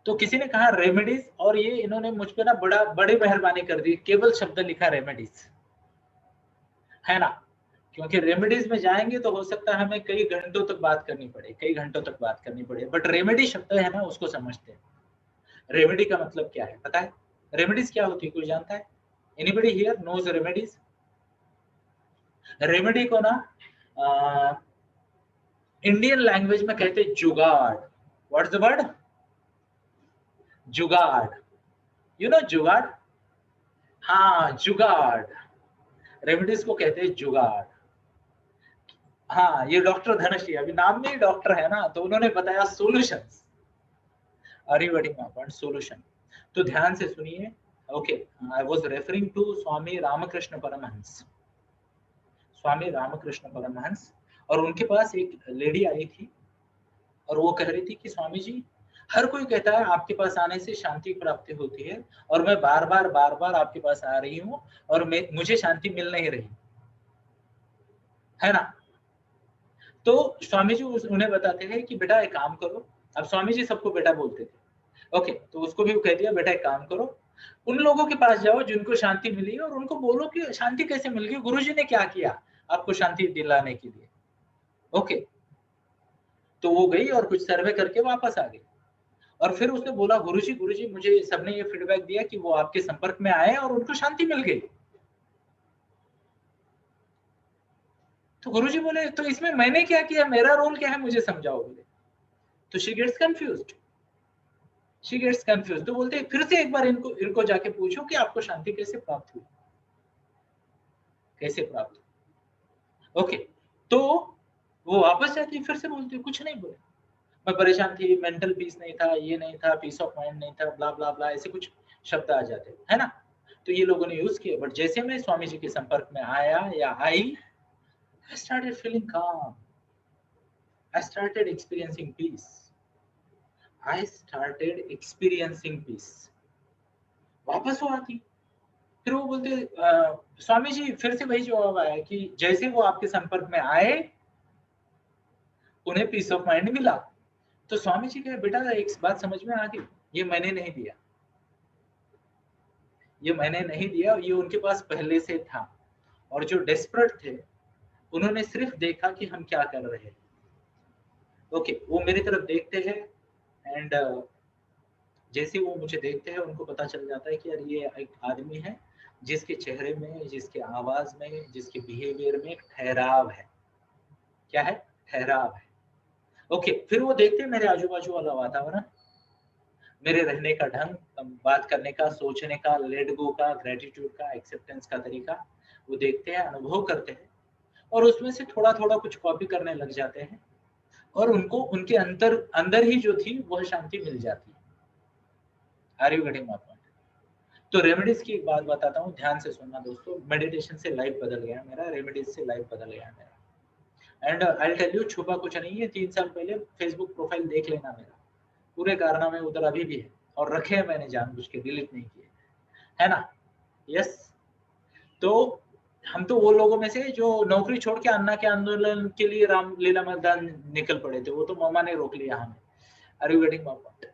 तो किसी ने कहा रेमेडीज, और ये इन्होंने मुझ पे ना बड़ी मेहरबानी कर दी, केवल शब्द लिखा रेमेडीज, है ना। क्योंकि रेमेडीज में जाएंगे तो हो सकता है हमें कई घंटों तक बात करनी पड़े, बट रेमेडी शब्द है ना उसको समझते हैं। रेमेडी का मतलब क्या है पता है? रेमेडीज क्या होती है कोई जानता है? Anybody here knows remedies? Remedy को ना इंडियन लैंग्वेज में कहते हैं jugaad. What's the word? Jugaad. You know jugaad? हाँ जुगाड़, रेमेडीज को कहते हैं जुगाड़। हाँ, ये डॉक्टर धनश्री, अभी नाम में ही डॉक्टर है ना, तो उन्होंने बताया solutions. Are you getting my point? Solution. तो ध्यान से सुनिए। Okay, I was referring to Swami Ramakrishna Paramahamsa. Swami Ramakrishna Paramahamsa, और उनके पास एक लेडी आई थी और वो कह रही थी कि स्वामी जी, हर कोई कहता है आपके पास आने से शांति प्राप्ति होती है, और मैं बार बार आपके पास आ रही हूँ और मुझे शांति मिल नहीं रही है ना। तो स्वामी जी उन्हें बताते हैं कि बेटा एक काम करो। अब स्वामी जी सबको बेटा बोलते थे। ओके, तो उसको भी कह दिया बेटा एक काम करो, उन लोगों के पास जाओ जिनको शांति मिली और उनको बोलो कि शांति कैसे मिल गई, गुरुजी ने क्या किया आपको शांति दिलाने के लिए। ओके, तो वो गई और कुछ सर्वे करके वापस आ गई, और फिर उसने बोला गुरुजी मुझे सबने ये फीडबैक दिया कि वो आपके संपर्क में आए और उनको शांति मिल गई। तो गुरुजी बोले तो इसमें मैंने क्या किया, मेरा रोल क्या है, मुझे समझाओ बोले। तो शी गेट्स कंफ्यूज। तो बोलते फिर से एक बार इनको जाके पूछो कि आपको शांति कैसे प्राप्त हुई, ओके। तो वो वापस जाती फिर से बोलती कुछ नहीं बोले, मैं परेशान थी, मेंटल पीस नहीं था, ये नहीं था, पीस ऑफ माइंड नहीं था, ब्ला ब्ला ब्ला, ऐसे कुछ शब्द आ जाते है ना। तो ये लोगों ने यूज किया, बट जैसे मैं स्वामी जी के संपर्क में आया या आई, I started feeling calm. I started experiencing peace. वापस वो आती, फिर वो बोलते स्वामी जी फिर से वही जवाब आया कि जैसे वो आपके संपर्क में आए उन्हें पीस ऑफ माइंड मिला। तो स्वामी जी कहे बेटा एक बात समझ में आ गई, ये मैंने नहीं दिया, ये उनके पास पहले से था, और जो डेस्परेट थे उन्होंने सिर्फ देखा कि हम क्या कर रहे हैं। ओके, वो मेरी तरफ देखते हैं, एंड जैसे वो मुझे देखते हैं उनको पता चल जाता है कि यार ये एक आदमी है जिसके चेहरे में, जिसके आवाज में, जिसके बिहेवियर में एक ठहराव है। क्या है? ठहराव है। ओके, फिर वो देखते हैं मेरे आजू बाजू वाला वातावरण, मेरे रहने का ढंग, बात करने का, सोचने का, लेट गो का, ग्रेटिट्यूड का, एक्सेप्टेंस का तरीका, वो देखते हैं, अनुभव करते हैं, और उसमें से थोड़ा थोड़ा कुछ कॉपी करने लग जाते हैं, और उनको उनके अंदर ही जो थी वह शांति मिल जाती है। Are you getting my point? तो रेमेडीज की एक बात बताता हूँ, ध्यान से सुनना दोस्तों। मेडिटेशन से लाइफ बदल गया मेरा, रेमेडीज से लाइफ बदल गया मेरा। एंड आई टेल यू, छुपा कुछ नहीं है। 3 साल पहले फेसबुक प्रोफाइल देख लेना मेरा, पूरे कारनामे उधर अभी भी है, और रखे हैं मैंने जानबूझ के, डिलीट नहीं किए, है ना। यस। तो हम तो वो लोगों में से जो नौकरी छोड़ के अन्ना के आंदोलन के लिए रामलीला मैदान निकल पड़े थे, वो तो मम्मा ने रोक लिया हमें। Are you getting my point?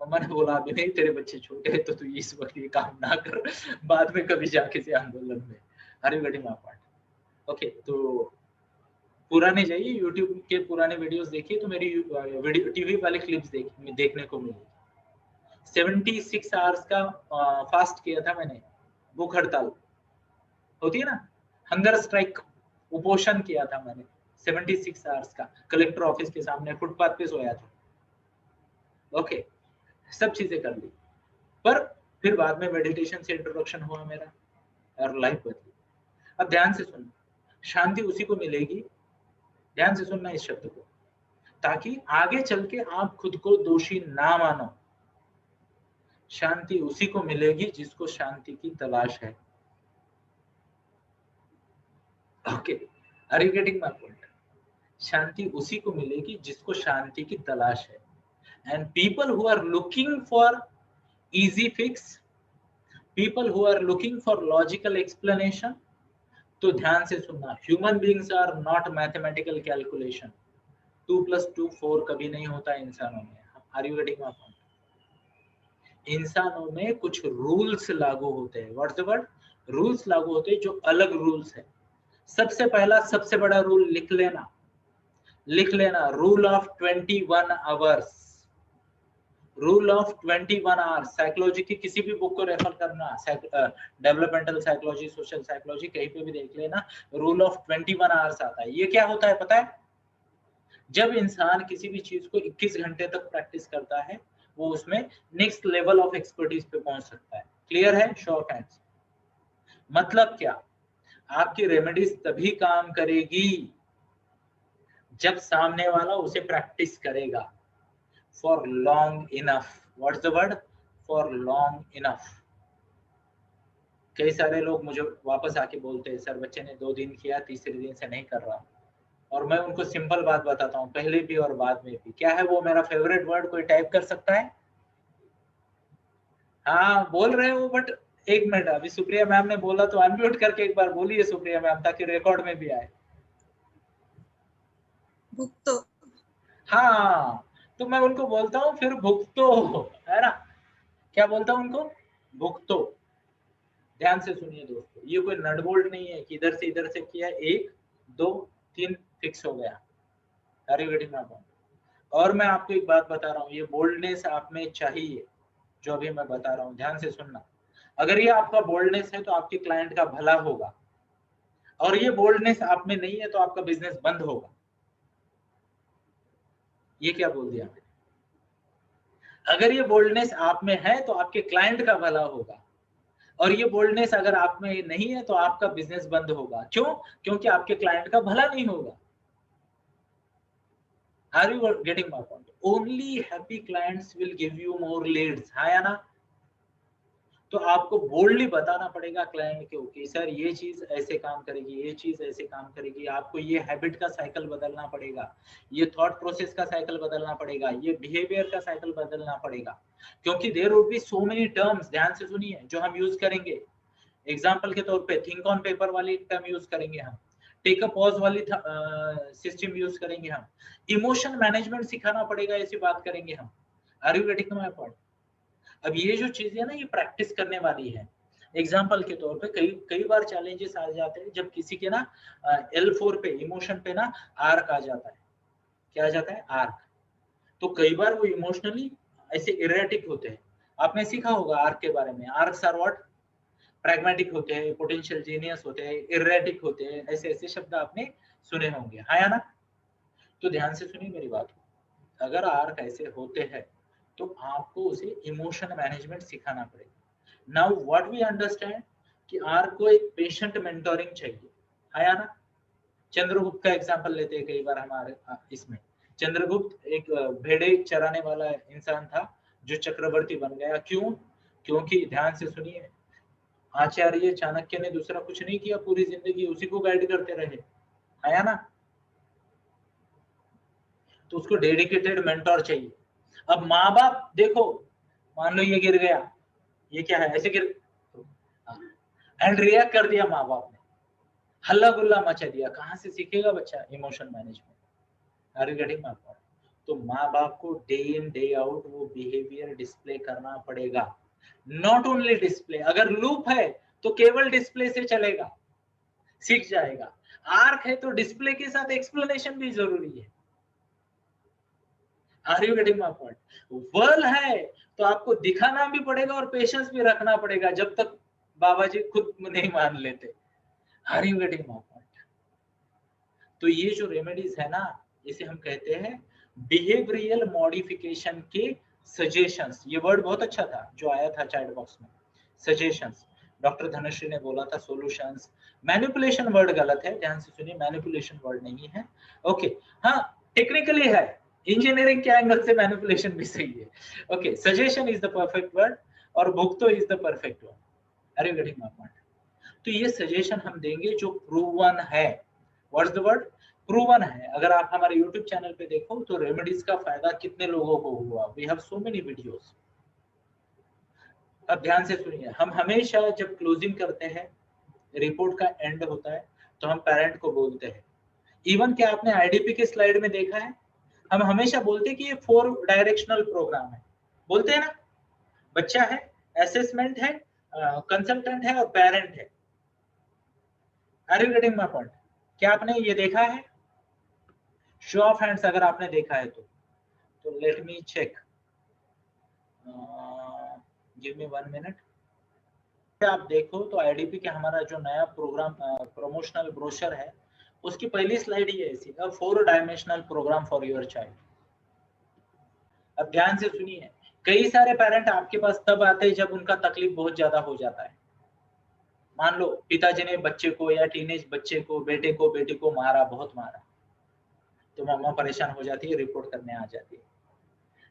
मम्मा ने बोला अभी नहीं, तेरे बच्चे छोटे हैं तो तू इस वक्त ये काम ना कर, बाद में कभी जाके से आंदोलन में। Are you getting my point? Okay, तो पुराने जाइए, यूट्यूब के पुराने वीडियोस देखिए, तो मेरी वीडियो टीवी वाले क्लिप्स देखने को मिलेगी। 76 आवर्स का फास्ट किया था मैंने, भूख हड़ताल होती है ना, हंगर स्ट्राइक, उपोषण किया था मैंने 76 आवर्स का, कलेक्टर ऑफिस के सामने फुटपाथ पे सोया था। ओके, सब चीजें कर ली, पर फिर बाद में मेडिटेशन से इंट्रोडक्शन हुआ मेरा, और लाइफ बदली। अब ध्यान से सुनना, शांति उसी को मिलेगी, ध्यान से सुनना इस शब्द को, ताकि आगे चल के आप खुद को दोषी ना मानो। शांति उसी को मिलेगी जिसको शांति की तलाश है। Okay, are you getting my point? शांति उसी को मिलेगी जिसको शांति की तलाश है। And people who are looking for easy fix, people who are looking for logical explanation, तो ध्यान से सुनना, human beings are not mathematical calculation. 2 + 2 4 कभी नहीं होता इंसानों में। Are you getting my point? इंसानों में कुछ रूल्स लागू होते हैं। What's the word? रूल्स लागू होते हैं, जो अलग रूल्स है। सबसे पहला सबसे बड़ा रूल लिख लेना, लिख लेना, rule of 21 hours. Rule of 21 hours, psychology की किसी भी बुक को रेफर करना, डेवलपमेंटल साइकोलॉजी, सोशल साइकोलॉजी, कहीं पे भी देख लेना, रूल ऑफ 21 आवर्स आता है। ये क्या होता है पता है? जब इंसान किसी भी चीज को 21 घंटे तक प्रैक्टिस करता है, वो उसमें नेक्स्ट लेवल ऑफ एक्सपर्टीज पे पहुंच सकता है। क्लियर है? Show off hands. मतलब क्या? आपकी रेमेडीज तभी काम करेगी जब सामने वाला उसे प्रैक्टिस करेगा for long enough. What's the word? For long enough. कई सारे लोग मुझे वापस आके बोलते हैं, सर बच्चे ने 2 दिन किया, तीसरे दिन से नहीं कर रहा। और मैं उनको सिंपल बात बताता हूँ, पहले भी और बाद में भी। क्या है वो मेरा फेवरेट वर्ड? कोई टाइप कर सकता है? हाँ बोल रहे हो, बट एक मिनट, अभी सुप्रिया मैम ने बोला तो अनम्यूट करके एक बार बोलिए सुप्रिया मैम, ताकि रिकॉर्ड में भी आए। भुगतो। हाँ, तो मैं उनको बोलता हूँ फिर भुगतो, है ना? क्या बोलता हूँ उनको? भुगतो। ध्यान से सुनिए दोस्तों, ये कोई नट बोल्ट नहीं है कि इधर से किया 1 2 3 फिक्स हो गया। और मैं आपको एक बात बता रहा हूँ, ये बोल्डनेस आप में चाहिए, जो अभी मैं बता रहा हूँ, ध्यान से सुनना। अगर ये आपका बोल्डनेस है तो आपके क्लाइंट का भला होगा, और ये बोल्डनेस आप में नहीं है तो आपका बिजनेस बंद होगा। ये क्या बोल दिया मैंने? अगर ये बोल्डनेस आप में है तो आपके क्लाइंट का भला होगा, और ये बोल्डनेस अगर आप में नहीं है तो आपका बिजनेस बंद होगा। क्यों? क्योंकि आपके क्लाइंट का भला नहीं होगा। Are you getting my point? Only happy clients will give you more leads, है या ना? तो आपको बोल्डली बताना पड़ेगा क्लाइंट को कि सर ये चीज ऐसे काम करेगी, ये चीज ऐसे काम करेगी। आपको ये हैबिट का साइकिल बदलना पड़ेगा, ये थॉट प्रोसेस का साइकिल बदलना पड़ेगा, ये बिहेवियर का साइकिल बदलना पड़ेगा। क्योंकि there would be so many terms, ध्यान से सुनिए, जो हम यूज करेंगे। एग्जाम्पल के तौर पे थिंक ऑन पेपर वाली टर्म यूज करेंगे हम, टेक अ पॉज वाली सिस्टम यूज करेंगे हम, इमोशन मैनेजमेंट सिखाना पड़ेगा, ऐसी बात करेंगे हम। Are you getting my point? अब ये जो चीजें ना, ये प्रैक्टिस करने वाली है। एग्जाम्पल के तौर पे कई कई बार चैलेंजेस आ जाते हैं जब किसी के ना L4 पे, इमोशन पे ना आर्क आ जाता है। क्या आ जाता है? आर्क। तो कई बार वो इमोशनली ऐसे इरेटिक होते हैं। आपने सीखा होगा आर्क के बारे में। Arcs are what? प्रैग्मेटिक होते हैं, पोटेंशियल जीनियस होते हैं, इरेटिक होते हैं, ऐसे ऐसे शब्द आपने सुने होंगे, हाँ या ना? तो ध्यान से सुनिए मेरी बात। अगर आर्क ऐसे होते हैं तो आपको उसे इमोशन मैनेजमेंट सिखाना पड़ेगा। नाउ व्हाट वी अंडरस्टैंड कि आर्क को एक पेशेंट मेंटोरिंग चाहिए, है ना? चंद्रगुप्त का एग्जांपल लेते हैं कई बार हमारे इसमें। चंद्रगुप्त एक भेड़े चराने वाला इंसान था जो चक्रवर्ती बन गया। क्यों? क्योंकि ध्यान से सुनिए, आचार्य चाणक्य ने दूसरा कुछ नहीं किया, पूरी जिंदगी उसी को गाइड करते रहे, है ना? तो उसको डेडिकेटेड मेंटोर चाहिए। अब माँ बाप देखो, मान लो ये गिर गया, ये क्या है, ऐसे गिर, एंड रिएक्ट कर दिया माँ बाप ने, हल्ला गुल्ला मचा दिया। कहाँ से सीखेगा बच्चा emotion management? Are you getting my point? तो माँ बाप को डे इन डे आउट वो बिहेवियर डिस्प्ले करना पड़ेगा। नॉट ओनली डिस्प्ले, अगर लूप है तो केवल डिस्प्ले से चलेगा, सीख जाएगा। आर्क है तो डिस्प्ले के साथ एक्सप्लेनेशन भी जरूरी है। Are you getting my point? वर्ल है तो आपको दिखाना भी पड़ेगा और पेशेंस भी रखना पड़ेगा, जब तक बाबा जी खुद नहीं मान लेते। Are you getting my point? तो ये जो रेमेडीज है ना, इसे हम कहते हैं बिहेवियरल मॉडिफिकेशन के सजेशंस। ये वर्ड बहुत अच्छा था जो आया था चैट बॉक्स में, सजेशंस। डॉक्टर धनश्री ने बोला था सॉल्यूशंस। मैनिपुलेशन वर्ड गलत है, ध्यान से सुनिए, मैनिपुलेशन वर्ड नहीं है। ओके, हाँ टेक्निकली है, इंजीनियरिंग के एंगल से मैनिपुलेशन भी सही है। Okay, suggestion is the perfect word और भुगतो is the perfect word. Are you getting my point? तो ये सजेशन हम देंगे जो प्रूवन है। What's the word? प्रूवन है। अगर आप हमारे YouTube चैनल पे देखो तो रेमेडीज का फायदा कितने लोगों को हुआ, we have so many videos. अब ध्यान से सुनिए, हम हमेशा जब क्लोजिंग करते हैं, रिपोर्ट का एंड होता है, तो हम पेरेंट को बोलते हैं, इवन क्या आपने आईडीपी के स्लाइड में देखा है, हम हमेशा बोलते हैं कि ये 4 डायरेक्शनल प्रोग्राम है, बोलते हैं ना? बच्चा है, असेसमेंट है, कंसल्टेंट है और पेरेंट है। Are you getting my point? क्या आपने ये देखा है? शो ऑफ हैंड्स अगर आपने देखा है तो let me check, give me 1 minute. आप देखो तो आईडीपी के हमारा जो नया प्रोग्राम प्रमोशनल ब्रोशर है, उसकी पहली स्लाइड ही ऐसी है, 4 dimensional programme for your child. अब ध्यान से सुनिए, कई सारे पेरेंट आपके पास तब आते हैं जब उनका तकलीफ बहुत ज्यादा हो जाता है। मान लो पिताजी ने बच्चे को या टीनेज बच्चे को, बेटे को, बेटी को मारा, बहुत मारा, तो मम्मा परेशान हो जाती है, रिपोर्ट करने आ जाती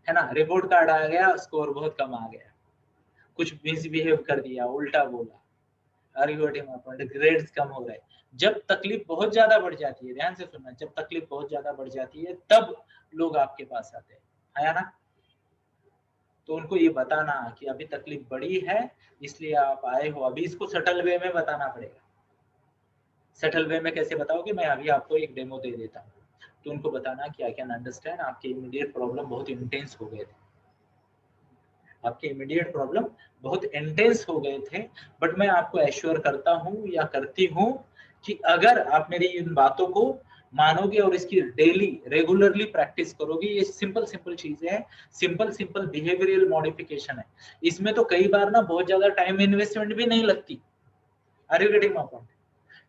है ना। रिपोर्ट कार्ड आ गया, स्कोर बहुत कम आ गया, कुछ मिसबिहेव कर दिया, उल्टा बोला, ग्रेड्स कम हो रहे। जब तकलीफ बहुत ज्यादा बढ़ जाती है, ध्यान से सुनना, जब तकलीफ बहुत ज्यादा बढ़ जाती है तब लोग आपके पास आते हैं, है ना। तो उनको ये बताना कि अभी तकलीफ बड़ी है इसलिए आप आए हो, अभी इसको सटल वे में बताना पड़ेगा। सटल वे में कैसे बताओगे? मैं अभी आपको एक डेमो दे देता हूँ, तो उनको बताना कि आई कैन अंडरस्टैंड आपके इमीडिएट प्रॉब्लम बहुत इंटेंस हो गए थे, आपके इमीडिएट प्रॉब्लम बहुत इंटेंस हो गए थे, बट मैं आपको एश्योर करता हूँ या करती हूँ कि अगर आप मेरी इन बातों को मानोगे और इसकी डेली रेगुलरली प्रैक्टिस करोगे, ये सिंपल सिंपल चीजें हैं, सिंपल सिंपल बिहेवियरल मॉडिफिकेशन है, इसमें तो कई बार ना बहुत ज्यादा टाइम इन्वेस्टमेंट भी नहीं लगती। Are you getting my point?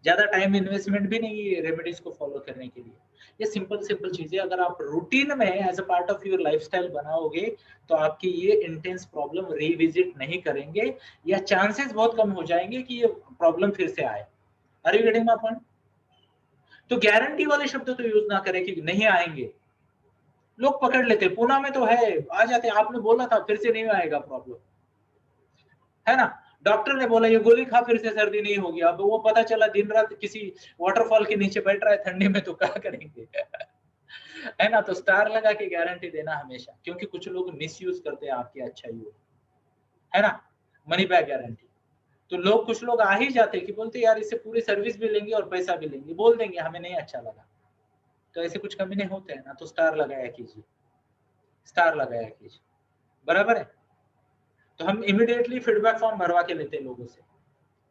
ज्यादा टाइम इन्वेस्टमेंट भी नहीं है रेमेडीज को फॉलो करने के लिए। ये सिंपल सिंपल चीजें अगर आप रूटीन में as a part of your lifestyle बनाओगे तो आपकी ये इंटेंस प्रॉब्लम रिविजिट नहीं करेंगे, या चांसेस बहुत कम हो जाएंगे कि ये प्रॉब्लम फिर से आए। Are you getting my point? तो गारंटी वाले शब्द तो यूज ना करें कि नहीं आएंगे। लोग पकड़ लेते, पुणे में तो है, आ जाते, आपने बोला था फिर से नहीं आएगा प्रॉब्लम, है ना। डॉक्टर ने बोला ये गोली खा फिर से सर्दी नहीं होगी, अब वो पता चला दिन रात किसी वाटरफॉल के नीचे बैठ रहा है ठंडी में, तो क्या करेंगे? है ना। तो स्टार लगा के गारंटी देना हमेशा, क्योंकि कुछ लोग मिसयूज करते हैं आपकी अच्छाई को, है ना। मनी बैक गारंटी, तो लोग, कुछ लोग आ ही जाते हैं कि बोलते यार इससे पूरी सर्विस भी लेंगे और पैसा भी लेंगे, बोल देंगे हमें नहीं अच्छा लगा। तो ऐसे कुछ कमीने होते हैं ना, तो स्टार लगाया कीजिए, स्टार लगाया कीजिए, बराबर है। तो हम इमीडिएटली फीडबैक फॉर्म भरवा के लेते हैं लोगों से,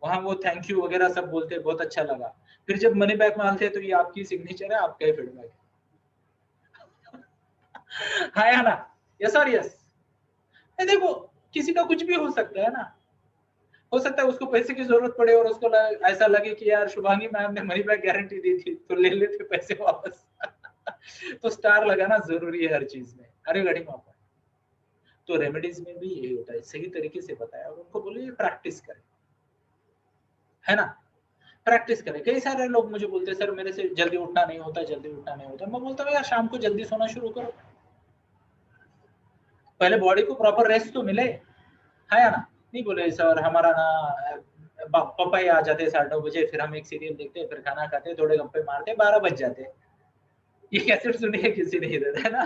वहां वो थैंक यू वगैरह सब बोलते हैं, बहुत अच्छा लगा। फिर जब मनी बैक मांगते हैं तो ये आपकी सिग्नेचर है, आपका ही फीडबैक है, है ना। यस और यस। देखो किसी का कुछ भी हो सकता है ना, हो सकता है उसको पैसे की जरूरत पड़े और उसको ऐसा लगे कि यार शुभांगी मैम ने मनी बैक गारंटी दी थी तो ले लेते पैसे वापस। तो स्टार लगाना जरूरी है हर चीज में। अरे गढ़ी मापा, तो रेमेडीज में भी यही होता है, सही तरीके से बताया और उनको बोले प्रैक्टिस करें, है ना। प्रैक्टिस करें। कई सारे लोग मुझे बोलते हैं सर मेरे से जल्दी उठना नहीं होता, जल्दी उठना नहीं होता। मैं बोलता हूँ यार शाम को जल्दी सोना शुरू करो, पहले बॉडी को प्रॉपर रेस्ट तो मिले, है ना। नहीं बोले सर हमारा ना पापा ही आ जाते 9:30 बजे, फिर हम एक सीरियल देखते, फिर खाना खाते, थोड़े गप्पे मारते, 12 बज जाते। ये कैसेट सुनी है किसी ने इधर, है ना।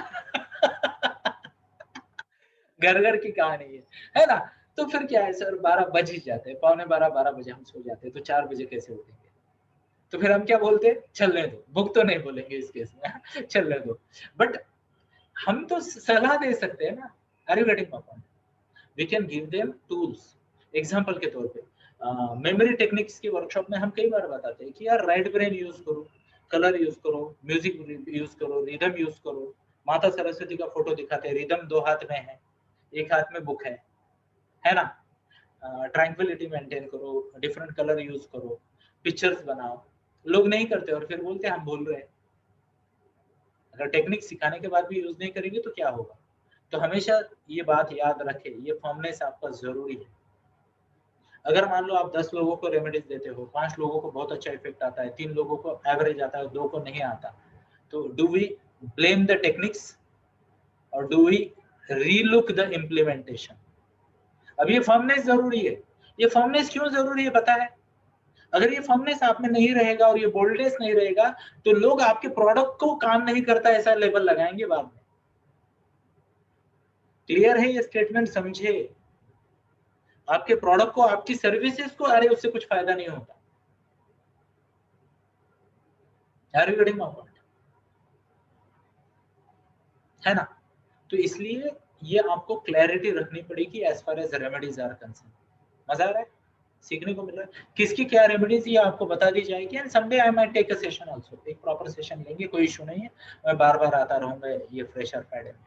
घर घर की कहानी है ना। तो फिर क्या है सर, 12 बज ही जाते हैं, 11:45 12 बजे हम सो जाते हैं, तो 4 बजे कैसे उठेंगे? तो फिर हम क्या बोलते हैं, चलने दो, भूख तो नहीं बोलेंगे इस केस में, चलने दो। बट हम तो सलाह दे सकते हैं ना। Are you getting my point? We can give them tools. Example के तौर पे मेमोरी टेक्निक्स की वर्कशॉप में हम कई बार बताते हैं कि यार राइट ब्रेन यूज करो, कलर यूज करो, म्यूजिक यूज करो, रिदम यूज करो। माता सरस्वती का फोटो दिखाते हैं, रिदम 2 हाथ में है, एक हाथ में बुक है ना। ट्रैंक्विलिटी मेंटेन करो, डिफरेंट कलर यूज करो, पिक्चर्स बनाओ। लोग नहीं करते और फिर बोलते हम भूल रहे हैं। अगर टेक्निक सिखाने के बाद भी यूज नहीं करेंगे तो क्या होगा? तो हमेशा ये बात याद रखें, ये फर्मनेस आपका जरूरी है। अगर मान लो आप 10 लोगों को रेमेडीज देते हो, 5 लोगों को बहुत अच्छा इफेक्ट आता है, 3 लोगों को एवरेज आता है, 2 को नहीं आता, तो do we blame the techniques और do we relook the implementation? अब ये फर्मनेस जरूरी है। ये फर्मनेस क्यों जरूरी है पता है? अगर ये फर्मनेस आप में नहीं रहेगा और ये बोल्डनेस नहीं रहेगा तो लोग आपके प्रोडक्ट को काम नहीं करता ऐसा लेबल लगाएंगे बाद में। क्लियर है ये स्टेटमेंट? समझे? आपके प्रोडक्ट को, आपकी सर्विसेज को, अरे उससे कुछ फायदा नहीं होता। Are you getting my point? है ना। तो इसलिए ये आपको क्लैरिटी रखनी पड़ेगी as far as remedies are concern. मजा आ रहा है, सीखने को मिल रहा है किसकी क्या रेमेडीज, ये आपको बता दी जाएगी। And someday I might take a session also, एक प्रॉपर सेशन लेंगे, कोई इशू नहीं है, मैं बार बार आता रहूंगा ये फ्रेशर पैड में।